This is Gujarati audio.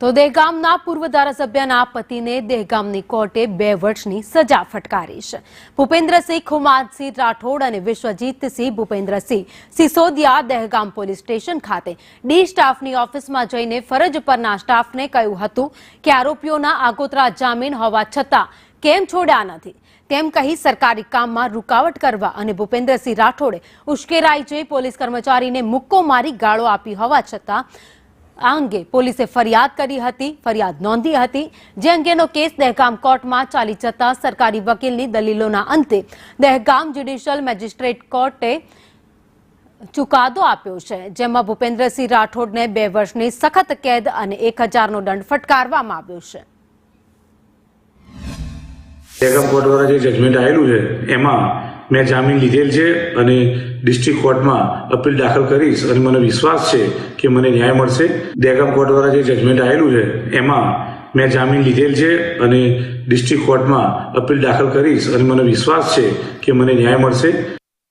તો દહેગામના પૂર્વ ધારાસભ્યના પતિને દહેગામની કોર્ટે 2 વર્ષની સજા ફટકારી છે। ભૂપેન્દ્રસિંહ ખુમાદસિંહ રાઠોડ અને વિશ્વજીતસિંહ ભૂપેન્દ્રસિંહ સિસોદિયા દહેગામ પોલીસ સ્ટેશન ખાતે ડી સ્ટાફની ઓફિસમાં જઈને ફરજ પરના સ્ટાફને કહ્યું હતું કે આરોપીઓના આગોતરા જામીન હોવા છતાં કેમ છોડ્યા નથી તેમ કહી સરકારી કામમાં રૂકાવટ કરવા અને ભૂપેન્દ્રસિંહ રાઠોડે ઉશ્કેરાઈ જઈ પોલીસ કર્મચારીને મુક્કો મારી ગાળો આપી હોવા છતાં આ અંગે પોલીસે ફરિયાદ કરી હતી, ફરિયાદ નોંધી હતી, જે અંગેનો કેસ દહેગામ કોર્ટમાં ચાલી જતા સરકારી વકીલની દલીલોના અંતે દહેગામ જ્યુડિશિયલ મેજિસ્ટ્રેટ કોર્ટે ચુકાદો આપ્યો છે, જેમાં ભૂપેન્દ્રસિંહ રાઠોડને 2 વર્ષની સખત કેદ અને 1000નો દંડ ફટકારવામાં આવ્યો છે। દહેગામ કોર્ટ દ્વારા જે જજમેન્ટ આવેલું છે એમાં મેં જામીન લીધેલ છે અને ડિસ્ટ્રિક્ટ કોર્ટમાં અપીલ દાખલ કરીશ અને મને વિશ્વાસ છે કે મને ન્યાય મળશે। દહેગામ કોર્ટ દ્વારા જે જજમેન્ટ આવેલું છે એમાં મેં જામીન લીધેલ છે અને ડિસ્ટ્રિક્ટ કોર્ટમાં અપીલ દાખલ કરીશ અને મને વિશ્વાસ છે કે મને ન્યાય મળશે।